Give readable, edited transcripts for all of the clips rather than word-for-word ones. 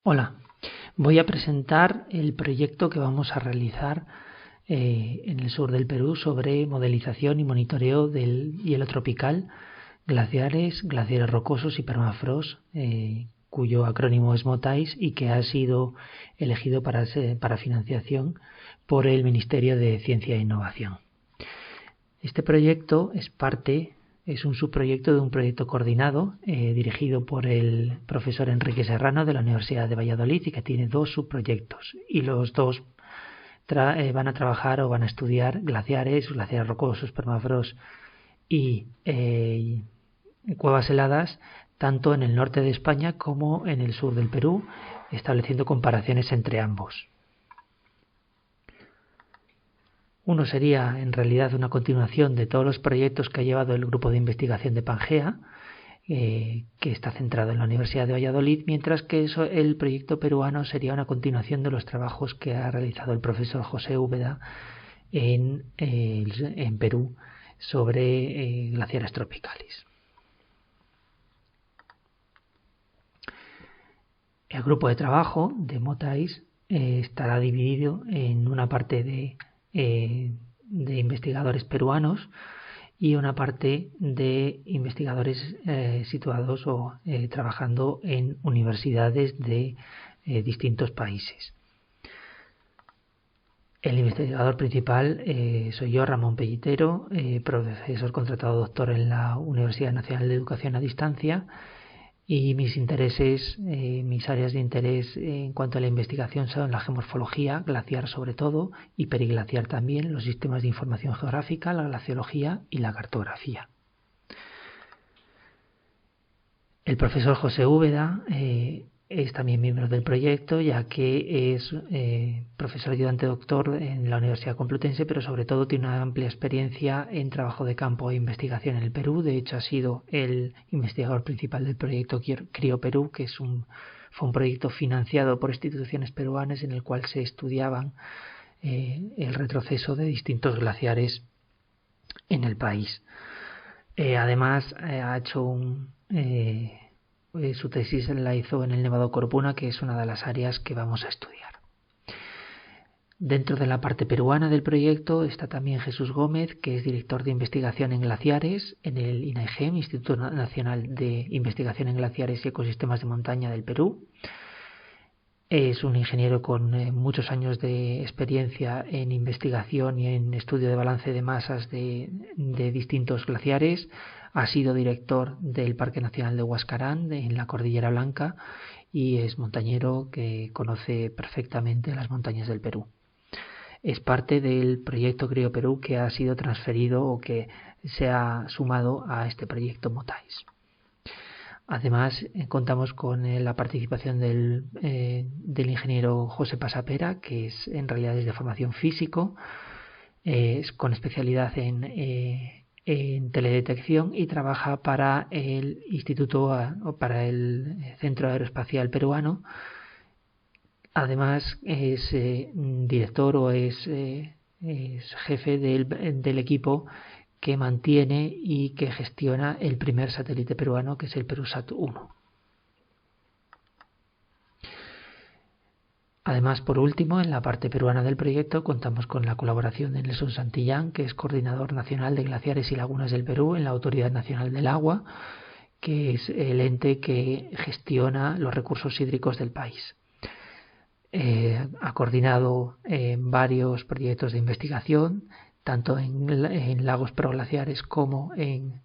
Hola, voy a presentar el proyecto que vamos a realizar en el sur del Perú sobre modelización y monitoreo del hielo tropical, glaciares rocosos y permafrost, cuyo acrónimo es MOTAIS y que ha sido elegido para financiación por el Ministerio de Ciencia e Innovación. Este proyecto es un subproyecto de un proyecto coordinado dirigido por el profesor Enrique Serrano de la Universidad de Valladolid y que tiene dos subproyectos y los dos van a trabajar o van a estudiar glaciares rocosos, permafrost y cuevas heladas tanto en el norte de España como en el sur del Perú, estableciendo comparaciones entre ambos. Uno sería en realidad una continuación de todos los proyectos que ha llevado el grupo de investigación de Pangea, que está centrado en la Universidad de Valladolid, mientras que el proyecto peruano sería una continuación de los trabajos que ha realizado el profesor José Úbeda en Perú sobre glaciares tropicales. El grupo de trabajo de MOTAIS estará dividido en una parte de investigadores peruanos y una parte de investigadores situados o trabajando en universidades de distintos países. El investigador principal soy yo, Ramón Pellitero, profesor contratado doctor en la Universidad Nacional de Educación a Distancia, y mis áreas de interés en cuanto a la investigación son la geomorfología, glaciar sobre todo, y periglaciar también, los sistemas de información geográfica, la glaciología y la cartografía. El profesor José Úbeda es también miembro del proyecto, ya que es profesor ayudante doctor en la Universidad Complutense, pero sobre todo tiene una amplia experiencia en trabajo de campo e investigación en el Perú. De hecho, ha sido el investigador principal del proyecto Crio Perú, que fue un proyecto financiado por instituciones peruanas en el cual se estudiaban el retroceso de distintos glaciares en el país. Además, ha hecho su tesis la hizo en el Nevado Corpuna, que es una de las áreas que vamos a estudiar. Dentro de la parte peruana del proyecto está también Jesús Gómez, que es director de investigación en glaciares en el INAEGEM, Instituto Nacional de Investigación en Glaciares y Ecosistemas de Montaña del Perú. Es un ingeniero con muchos años de experiencia en investigación y en estudio de balance de masas de distintos glaciares. Ha sido director del Parque Nacional de Huascarán, en la Cordillera Blanca, y es montañero que conoce perfectamente las montañas del Perú. Es parte del proyecto Crio Perú, que ha sido transferido o que se ha sumado a este proyecto MOTAIS. Además, contamos con la participación del ingeniero José Pasapera, que en realidad es de formación físico, es con especialidad en teledetección y trabaja para el Instituto o para el Centro Aeroespacial Peruano. Además, es director o es jefe del equipo que mantiene y que gestiona el primer satélite peruano, que es el Perusat 1. Además, por último, en la parte peruana del proyecto contamos con la colaboración de Nelson Santillán, que es coordinador nacional de glaciares y lagunas del Perú en la Autoridad Nacional del Agua, que es el ente que gestiona los recursos hídricos del país. Ha coordinado varios proyectos de investigación, tanto en lagos proglaciares como en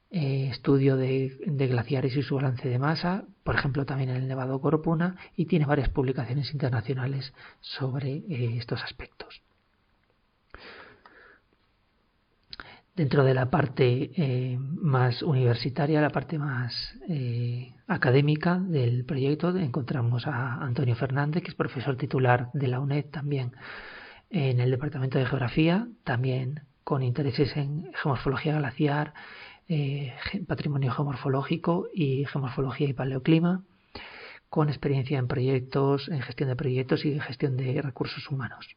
estudio de glaciares y su balance de masa, por ejemplo también en el Nevado Corpuna, y tiene varias publicaciones internacionales sobre estos aspectos. Dentro de la parte más universitaria, la parte más académica del proyecto, encontramos a Antonio Fernández, que es profesor titular de la UNED también en el Departamento de Geografía, también con intereses en geomorfología glaciar, patrimonio geomorfológico y geomorfología y paleoclima, con experiencia en proyectos, en gestión de proyectos y gestión de recursos humanos.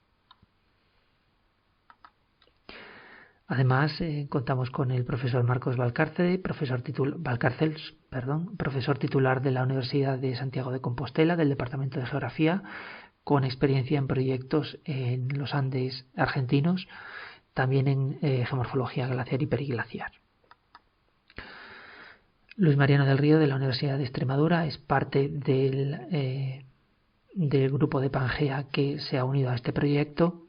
Además, contamos con el profesor Marcos Valcárcel, profesor titular de la Universidad de Santiago de Compostela, del Departamento de Geografía, con experiencia en proyectos en los Andes argentinos, también en geomorfología glaciar y periglaciar. Luis Mariano del Río, de la Universidad de Extremadura, es parte del grupo de Pangea que se ha unido a este proyecto.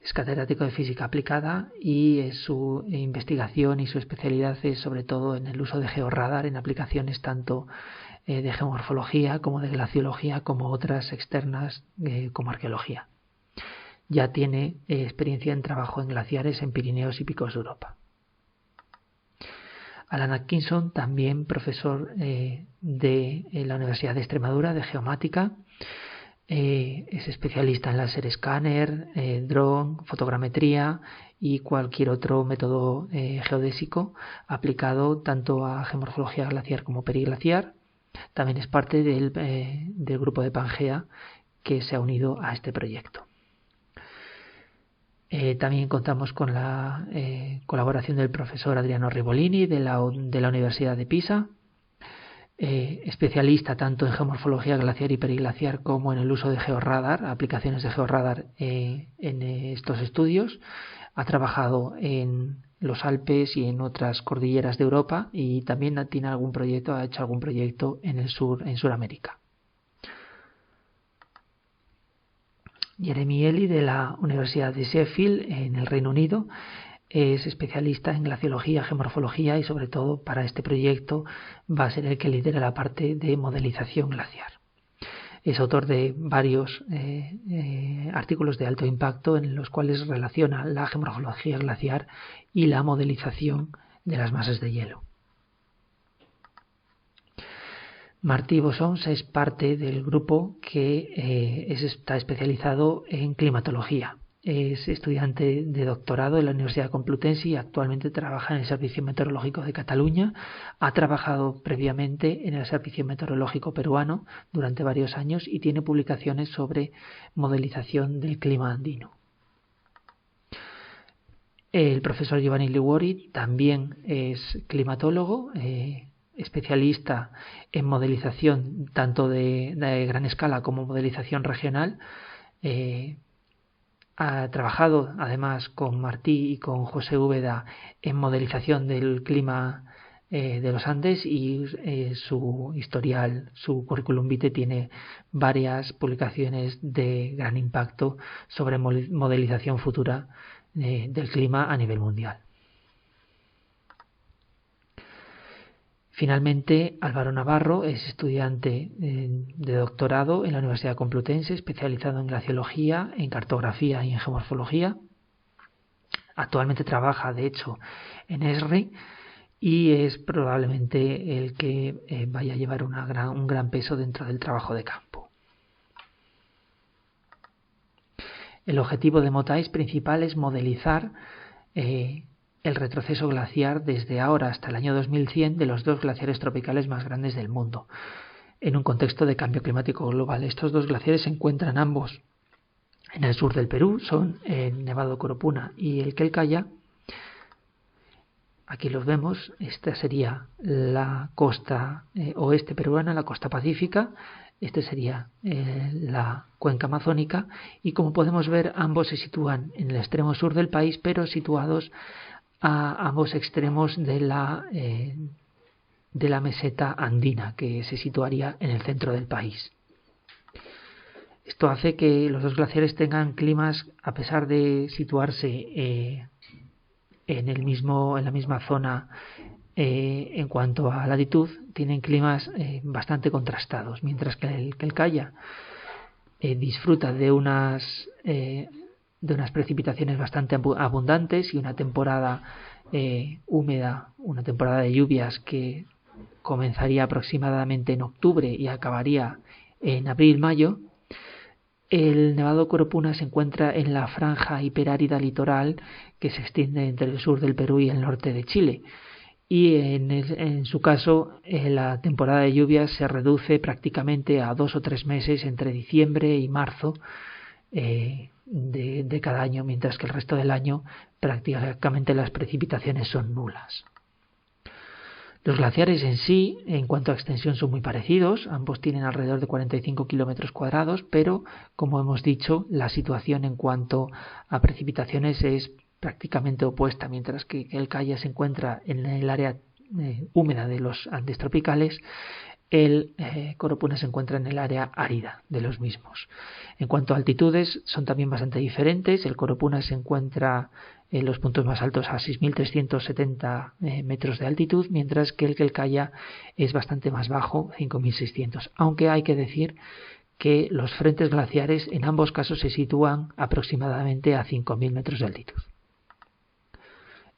Es catedrático de física aplicada y su investigación y su especialidad es sobre todo en el uso de georradar en aplicaciones tanto de geomorfología como de glaciología como otras externas como arqueología. Ya tiene experiencia en trabajo en glaciares en Pirineos y Picos de Europa. Alan Atkinson, también profesor de la Universidad de Extremadura de geomática. Es especialista en láser escáner, dron, fotogrametría y cualquier otro método geodésico aplicado tanto a geomorfología glaciar como periglaciar. También es parte del grupo de Pangea que se ha unido a este proyecto. También contamos con la colaboración del profesor Adriano Ribolini de la Universidad de Pisa, especialista tanto en geomorfología glaciar y periglaciar como en el uso de georradar, aplicaciones de georradar en estos estudios. Ha trabajado en los Alpes y en otras cordilleras de Europa y también ha hecho algún proyecto en el sur, en Sudamérica. Jeremy Ely, de la Universidad de Sheffield en el Reino Unido, es especialista en glaciología, geomorfología y sobre todo para este proyecto va a ser el que lidera la parte de modelización glaciar. Es autor de varios artículos de alto impacto en los cuales relaciona la geomorfología glaciar y la modelización de las masas de hielo. Martí Bossons es parte del grupo que está especializado en climatología. Es estudiante de doctorado en la Universidad Complutense y actualmente trabaja en el Servicio Meteorológico de Cataluña. Ha trabajado previamente en el Servicio Meteorológico peruano durante varios años y tiene publicaciones sobre modelización del clima andino. El profesor Giovanni Liguori también es climatólogo, especialista en modelización tanto de gran escala como modelización regional. Ha trabajado además con Martí y con José Úbeda en modelización del clima de los Andes y su historial, su currículum vitae tiene varias publicaciones de gran impacto sobre modelización futura del clima a nivel mundial. Finalmente, Álvaro Navarro es estudiante de doctorado en la Universidad Complutense, especializado en glaciología, en cartografía y en geomorfología. Actualmente trabaja, de hecho, en ESRI y es probablemente el que vaya a llevar un gran peso dentro del trabajo de campo. El objetivo de MOTAIS principal es modelizar el retroceso glaciar desde ahora hasta el año 2100 de los dos glaciares tropicales más grandes del mundo, en un contexto de cambio climático global. Estos dos glaciares se encuentran ambos en el sur del Perú, son el Nevado Coropuna y el Quelcaya. Aquí los vemos, esta sería la costa oeste peruana, la costa pacífica, este sería la cuenca amazónica y como podemos ver ambos se sitúan en el extremo sur del país pero situados a ambos extremos de la meseta andina que se situaría en el centro del país. Esto hace que los dos glaciares tengan climas, a pesar de situarse en la misma zona en cuanto a latitud, tienen climas bastante contrastados, mientras que el Quelcaya disfruta de unas precipitaciones bastante abundantes y una temporada húmeda, una temporada de lluvias que comenzaría aproximadamente en octubre y acabaría en abril-mayo. El Nevado Coropuna se encuentra en la franja hiperárida litoral que se extiende entre el sur del Perú y el norte de Chile. Y en su caso, la temporada de lluvias se reduce prácticamente a 2 o 3 meses entre diciembre y marzo, de cada año, mientras que el resto del año prácticamente las precipitaciones son nulas. Los glaciares en sí, en cuanto a extensión, son muy parecidos. Ambos tienen alrededor de 45 kilómetros cuadrados, pero, como hemos dicho, la situación en cuanto a precipitaciones es prácticamente opuesta. Mientras que el Kaya se encuentra en el área húmeda de los Andes tropicales, el Coropuna se encuentra en el área árida de los mismos. En cuanto a altitudes, son también bastante diferentes. El Coropuna se encuentra en los puntos más altos a 6.370 metros de altitud, mientras que el Quelcaya es bastante más bajo, 5.600. Aunque hay que decir que los frentes glaciares en ambos casos se sitúan aproximadamente a 5.000 metros de altitud.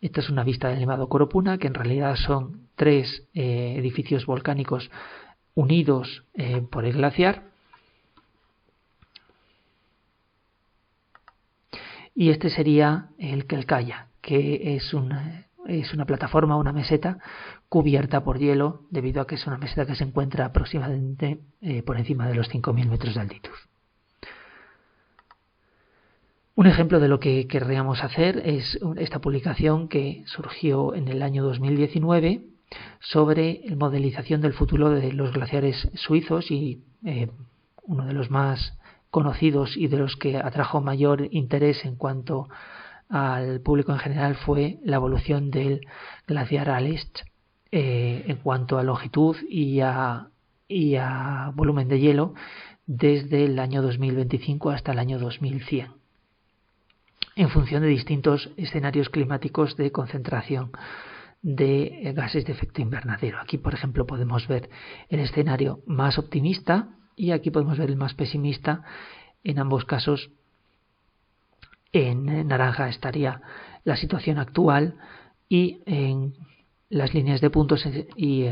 Esta es una vista del Nevado Coropuna, que en realidad son 3 edificios volcánicos unidos por el glaciar. Y este sería el Quelcaya, que es una plataforma, una meseta cubierta por hielo, debido a que es una meseta que se encuentra aproximadamente por encima de los 5.000 metros de altitud. Un ejemplo de lo que querríamos hacer es esta publicación que surgió en el año 2019 sobre modelización del futuro de los glaciares suizos, y uno de los más conocidos y de los que atrajo mayor interés en cuanto al público en general fue la evolución del glaciar Alest en cuanto a longitud y a volumen de hielo desde el año 2025 hasta el año 2100, en función de distintos escenarios climáticos de concentración de gases de efecto invernadero. Aquí, por ejemplo, podemos ver el escenario más optimista y aquí podemos ver el más pesimista. En ambos casos, en naranja estaría la situación actual y en las líneas de puntos y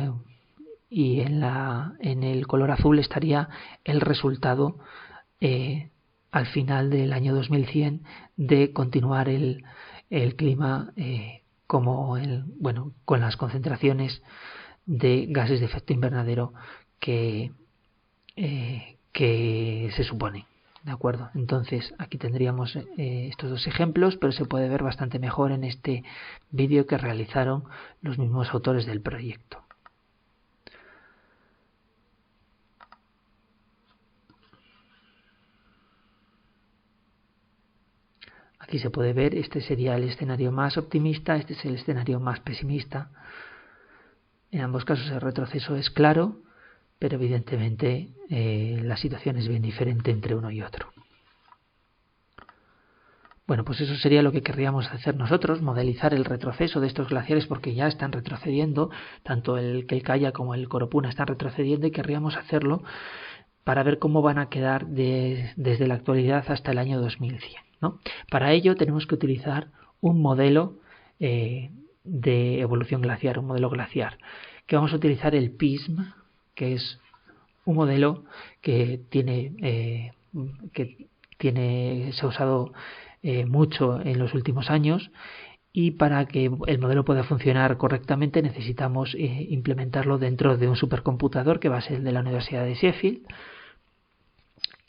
en el color azul estaría el resultado al final del año 2100 de continuar el clima con las concentraciones de gases de efecto invernadero que se supone. ¿De acuerdo? Entonces aquí tendríamos estos dos ejemplos, pero se puede ver bastante mejor en este vídeo que realizaron los mismos autores del proyecto. Aquí se puede ver, este sería el escenario más optimista, este es el escenario más pesimista. En ambos casos el retroceso es claro, pero evidentemente la situación es bien diferente entre uno y otro. Bueno, pues eso sería lo que querríamos hacer nosotros, modelizar el retroceso de estos glaciares, porque ya están retrocediendo, tanto el Quelcaya como el Coropuna están retrocediendo, y querríamos hacerlo para ver cómo van a quedar desde la actualidad hasta el año 2100, ¿no? Para ello tenemos que utilizar un modelo de evolución glaciar, un modelo glaciar, que vamos a utilizar el PISM, que es un modelo que se ha usado mucho en los últimos años, y para que el modelo pueda funcionar correctamente necesitamos implementarlo dentro de un supercomputador que va a ser el de la Universidad de Sheffield,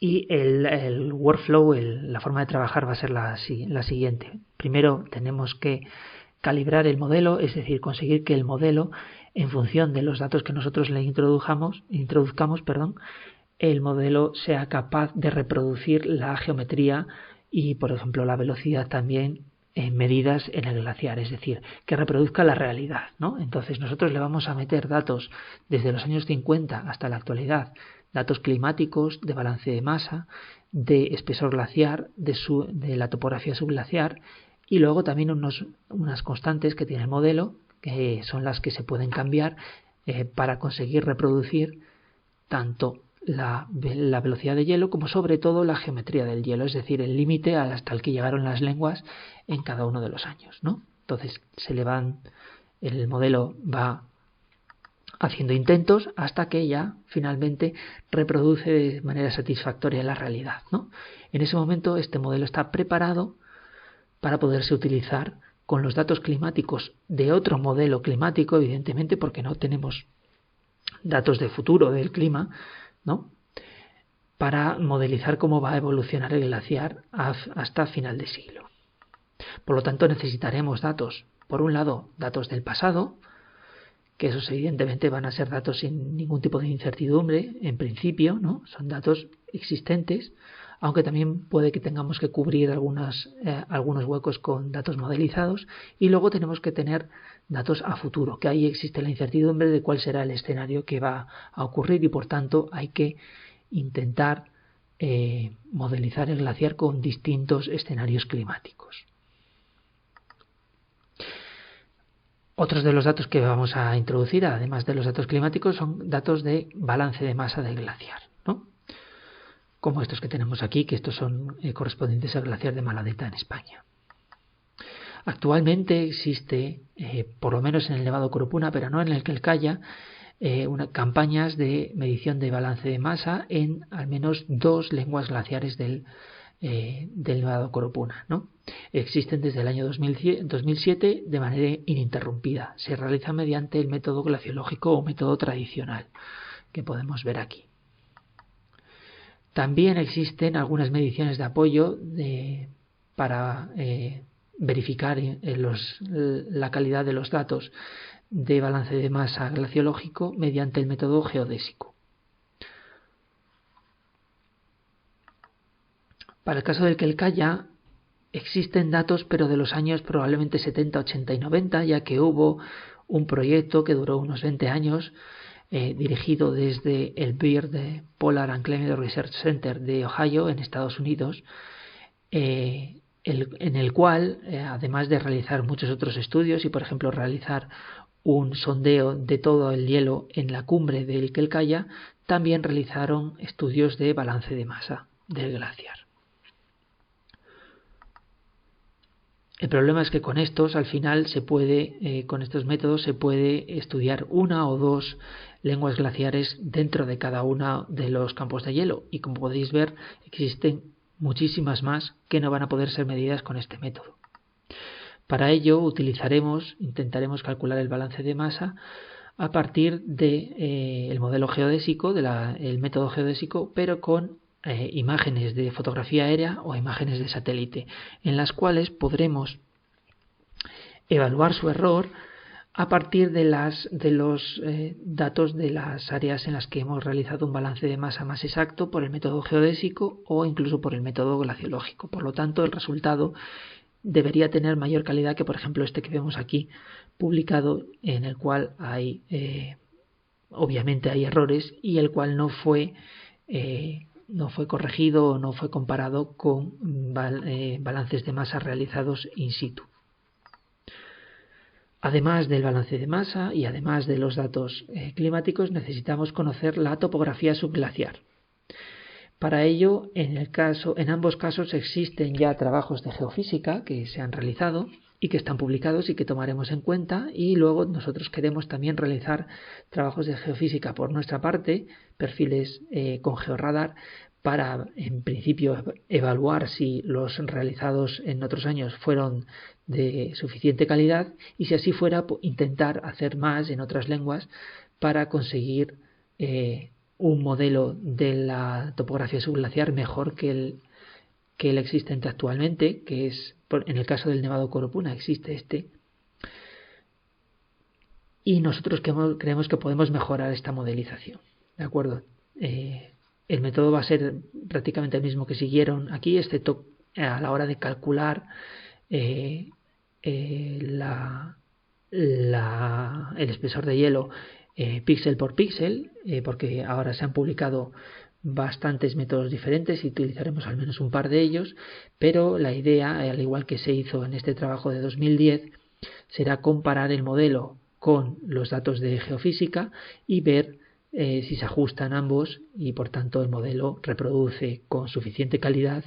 y el workflow, la forma de trabajar va a ser la siguiente. Primero tenemos que calibrar el modelo, es decir, conseguir que el modelo, en función de los datos que nosotros le introduzcamos, el modelo sea capaz de reproducir la geometría y, por ejemplo, la velocidad también en medidas en el glaciar, es decir, que reproduzca la realidad, ¿no? Entonces nosotros le vamos a meter datos desde los años 50 hasta la actualidad, datos climáticos, de balance de masa, de espesor glaciar, de la topografía subglaciar, y luego también unas constantes que tiene el modelo, que son las que se pueden cambiar para conseguir reproducir tanto la velocidad de hielo como sobre todo la geometría del hielo, es decir, el límite hasta el que llegaron las lenguas en cada uno de los años, ¿no? Entonces el modelo va haciendo intentos hasta que ya finalmente reproduce de manera satisfactoria la realidad, ¿no? En ese momento este modelo está preparado para poderse utilizar con los datos climáticos de otro modelo climático, evidentemente, porque no tenemos datos de futuro del clima, ¿no? para modelizar cómo va a evolucionar el glaciar hasta final de siglo. Por lo tanto, necesitaremos datos. Por un lado, datos del pasado, que esos evidentemente van a ser datos sin ningún tipo de incertidumbre, en principio, ¿no? Son datos existentes, aunque también puede que tengamos que cubrir algunos huecos con datos modelizados, y luego tenemos que tener datos a futuro, que ahí existe la incertidumbre de cuál será el escenario que va a ocurrir, y por tanto hay que intentar modelizar el glaciar con distintos escenarios climáticos. Otros de los datos que vamos a introducir, además de los datos climáticos, son datos de balance de masa del glaciar, ¿no? Como estos que tenemos aquí, que estos son correspondientes al glaciar de Maladeta en España. Actualmente existe, por lo menos en el Nevado Corupuna, pero no en el Quelcaya, campañas de medición de balance de masa en al menos 2 lenguas glaciares del Nevado Corupuna, ¿no? Existen desde el año 2007 de manera ininterrumpida. Se realiza mediante el método glaciológico o método tradicional, que podemos ver aquí. También existen algunas mediciones de apoyo para verificar la calidad de los datos de balance de masa glaciológico mediante el método geodésico. Para el caso del Quelcaya existen datos, pero de los años probablemente 70, 80 y 90, ya que hubo un proyecto que duró unos 20 años, dirigido desde el Byrd Polar and Climate Research Center de Ohio, en Estados Unidos, en el cual, además de realizar muchos otros estudios y, por ejemplo, realizar un sondeo de todo el hielo en la cumbre del Quelcaya, también realizaron estudios de balance de masa del glaciar. El problema es que con estos, al final, con estos métodos se puede estudiar 1 o 2 lenguas glaciares dentro de cada uno de los campos de hielo. Y como podéis ver, existen muchísimas más que no van a poder ser medidas con este método. Para ello intentaremos calcular el balance de masa a partir del modelo geodésico, el método geodésico, pero con imágenes de fotografía aérea o imágenes de satélite, en las cuales podremos evaluar su error a partir de los datos de las áreas en las que hemos realizado un balance de masa más exacto por el método geodésico o incluso por el método glaciológico. Por lo tanto, el resultado debería tener mayor calidad que, por ejemplo, este que vemos aquí publicado, en el cual obviamente hay errores, y el cual no fue corregido o no fue comparado con balances de masa realizados in situ. Además del balance de masa y además de los datos climáticos, necesitamos conocer la topografía subglaciar. Para ello, en ambos casos existen ya trabajos de geofísica que se han realizado y que están publicados y que tomaremos en cuenta, y luego nosotros queremos también realizar trabajos de geofísica por nuestra parte, perfiles con georradar, para en principio evaluar si los realizados en otros años fueron de suficiente calidad, y si así fuera, intentar hacer más en otras lenguas para conseguir un modelo de la topografía subglaciar mejor que el existente actualmente, que es, en el caso del Nevado Corupuna existe este, y nosotros creemos que podemos mejorar esta modelización, ¿de acuerdo? El método va a ser prácticamente el mismo que siguieron aquí, excepto a la hora de calcular el espesor de hielo píxel por píxel, porque ahora se han publicado bastantes métodos diferentes y utilizaremos al menos un par de ellos, pero la idea, al igual que se hizo en este trabajo de 2010, será comparar el modelo con los datos de geofísica y ver si se ajustan ambos, y por tanto el modelo reproduce con suficiente calidad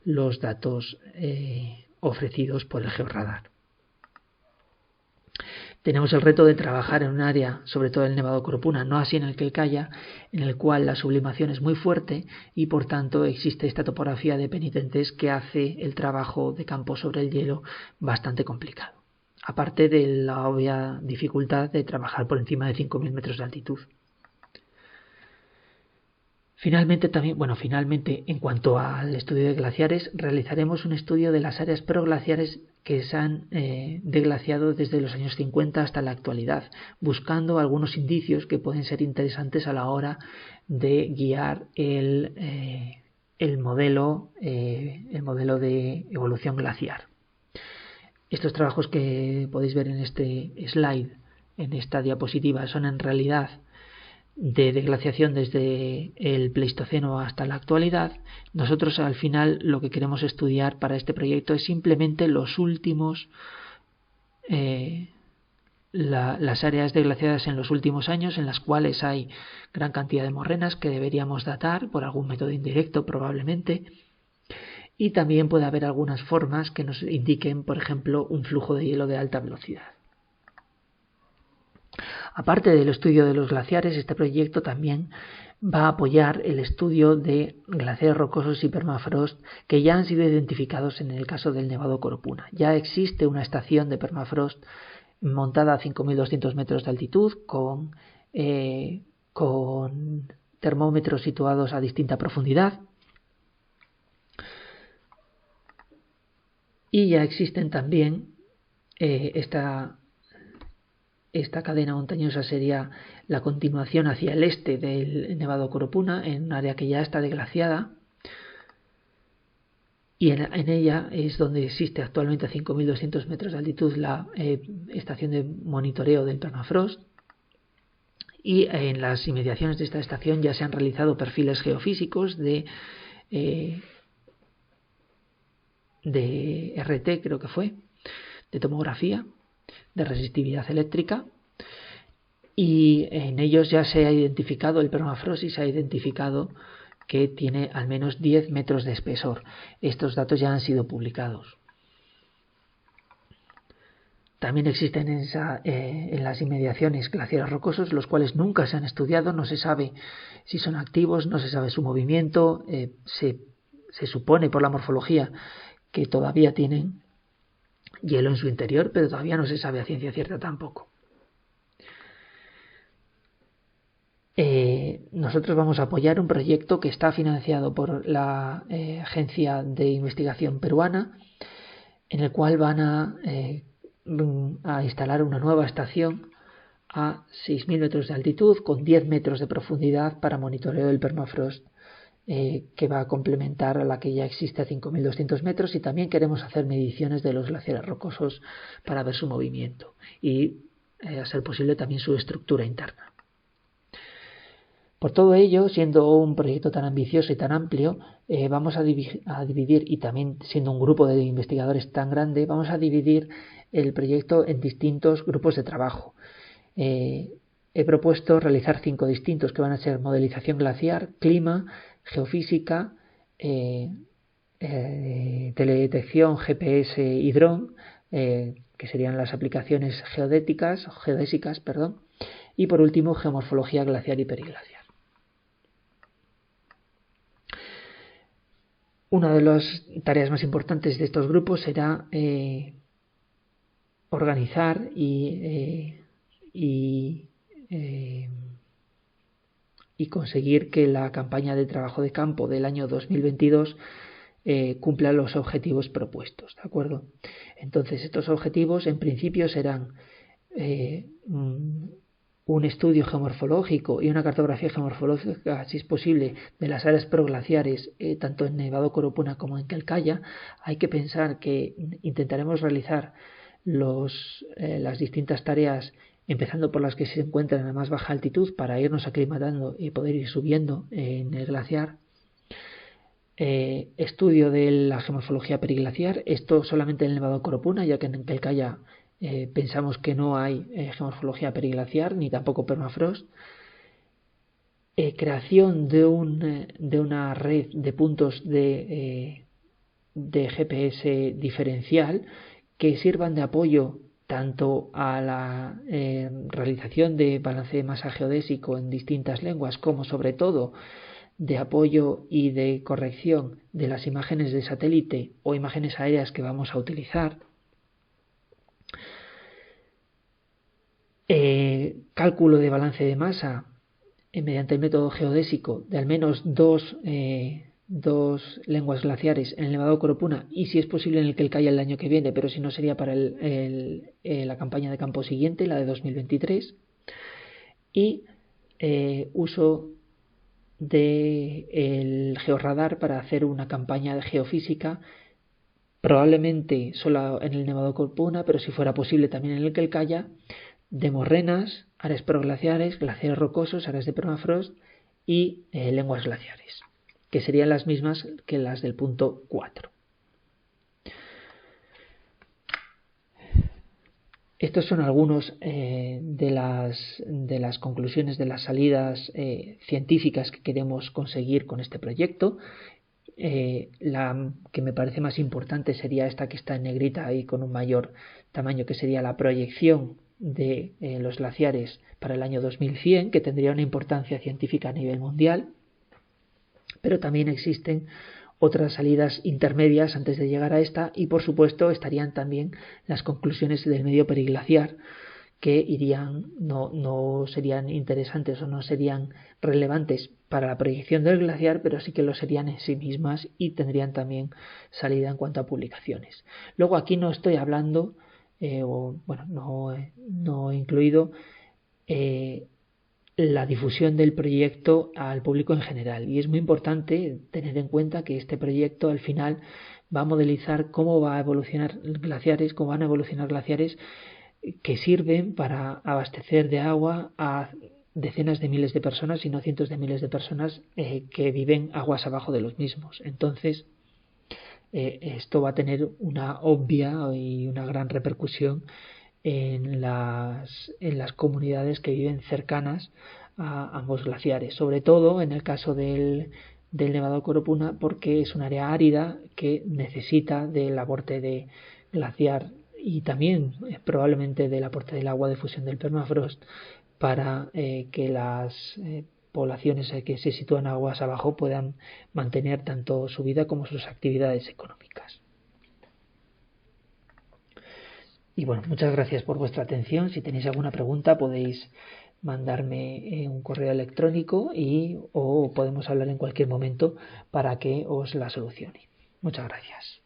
los datos ofrecidos por el georradar. Tenemos el reto de trabajar en un área, sobre todo en el Nevado Corupuna, no así en el Quelcaya, en el cual la sublimación es muy fuerte y por tanto existe esta topografía de penitentes que hace el trabajo de campo sobre el hielo bastante complicado, aparte de la obvia dificultad de trabajar por encima de 5.000 metros de altitud. Finalmente, en cuanto al estudio de glaciares, realizaremos un estudio de las áreas proglaciares que se han deglaciado desde los años 50 hasta la actualidad, buscando algunos indicios que pueden ser interesantes a la hora de guiar el modelo de evolución glaciar. Estos trabajos que podéis ver en este slide, en esta diapositiva, son en realidad de deglaciación desde el Pleistoceno hasta la actualidad. Nosotros al final lo que queremos estudiar para este proyecto es simplemente los últimos las áreas deglaciadas en los últimos años, en las cuales hay gran cantidad de morrenas que deberíamos datar por algún método indirecto probablemente, y también puede haber algunas formas que nos indiquen, por ejemplo, un flujo de hielo de alta velocidad. Aparte del estudio de los glaciares, este proyecto también va a apoyar el estudio de glaciares rocosos y permafrost que ya han sido identificados en el caso del Nevado Corupuna. Ya existe una estación de permafrost montada a 5.200 metros de altitud con termómetros situados a distinta profundidad. Y ya existen también esta cadena montañosa sería la continuación hacia el este del Nevado Corupuna, en un área que ya está deglaciada, y en ella es donde existe actualmente a 5.200 metros de altitud la estación de monitoreo del permafrost, y en las inmediaciones de esta estación ya se han realizado perfiles geofísicos de RT, creo que fue, de tomografía, de resistividad eléctrica, y en ellos ya se ha identificado el permafrost y se ha identificado que tiene al menos 10 metros de espesor. Estos datos ya han sido publicados. También existen en las inmediaciones glaciares rocosos, los cuales nunca se han estudiado, no se sabe si son activos, no se sabe su movimiento, se supone por la morfología que todavía tienen hielo en su interior, pero todavía no se sabe a ciencia cierta tampoco. Nosotros vamos a apoyar un proyecto que está financiado por la Agencia de Investigación Peruana, en el cual van a instalar una nueva estación a 6.000 metros de altitud con 10 metros de profundidad para monitoreo del permafrost, que va a complementar a la que ya existe a 5.200 metros, y también queremos hacer mediciones de los glaciares rocosos para ver su movimiento y, a ser posible, también su estructura interna. Por todo ello, siendo un proyecto tan ambicioso y tan amplio, vamos a dividir, y también siendo un grupo de investigadores tan grande, vamos a dividir el proyecto en distintos grupos de trabajo. He propuesto realizar 5 distintos, que van a ser modelización glaciar, clima, geofísica, teledetección, GPS y dron, que serían las aplicaciones geodésicas, y por último geomorfología glaciar y periglaciar. Una de las tareas más importantes de estos grupos será organizar y conseguir que la campaña de trabajo de campo del año 2022 cumpla los objetivos propuestos, ¿de acuerdo? Entonces, estos objetivos en principio serán un estudio geomorfológico y una cartografía geomorfológica, si es posible, de las áreas proglaciares, tanto en Nevado Corupuna como en Quelcaya. Hay que pensar que intentaremos realizar las distintas tareas, empezando por las que se encuentran a más baja altitud, para irnos aclimatando y poder ir subiendo en el glaciar. Estudio de la geomorfología periglaciar, esto solamente en el Nevado Corupuna, ya que en Quelcaya pensamos que no hay geomorfología periglaciar ni tampoco permafrost. Creación de una red de puntos de GPS diferencial que sirvan de apoyo tanto a la realización de balance de masa geodésico en distintas lenguas, como sobre todo de apoyo y de corrección de las imágenes de satélite o imágenes aéreas que vamos a utilizar. Cálculo de balance de masa mediante el método geodésico de al menos dos lenguas glaciares en el Nevado de Coropuna, y si es posible en el Quelcaya el año que viene, pero si no sería para la campaña de campo siguiente, la de 2023, y uso del georradar para hacer una campaña de geofísica, probablemente solo en el Nevado de Coropuna, pero si fuera posible también en el Quelcaya, de morrenas, áreas proglaciares, glaciares rocosos, áreas de permafrost y lenguas glaciares, que serían las mismas que las del punto 4. Estos son algunos de las conclusiones, de las salidas científicas que queremos conseguir con este proyecto. La que me parece más importante sería esta que está en negrita ahí con un mayor tamaño, que sería la proyección de los glaciares para el año 2100, que tendría una importancia científica a nivel mundial, pero también existen otras salidas intermedias antes de llegar a esta, y por supuesto estarían también las conclusiones del medio periglaciar, que irían, no serían interesantes o no serían relevantes para la proyección del glaciar, pero sí que lo serían en sí mismas y tendrían también salida en cuanto a publicaciones. Luego aquí no estoy hablando, no he incluido la difusión del proyecto al público en general, y es muy importante tener en cuenta que este proyecto al final va a modelizar cómo va a evolucionar glaciares, cómo van a evolucionar glaciares que sirven para abastecer de agua a decenas de miles de personas, y no cientos de miles de personas que viven aguas abajo de los mismos. Entonces, esto va a tener una obvia y una gran repercusión en las comunidades que viven cercanas a ambos glaciares, sobre todo en el caso del Nevado de Coropuna, porque es un área árida que necesita del aporte de glaciar y también probablemente del aporte del agua de fusión del permafrost para que las poblaciones que se sitúan aguas abajo puedan mantener tanto su vida como sus actividades económicas. Y bueno, muchas gracias por vuestra atención. Si tenéis alguna pregunta podéis mandarme un correo electrónico o podemos hablar en cualquier momento para que os la solucione. Muchas gracias.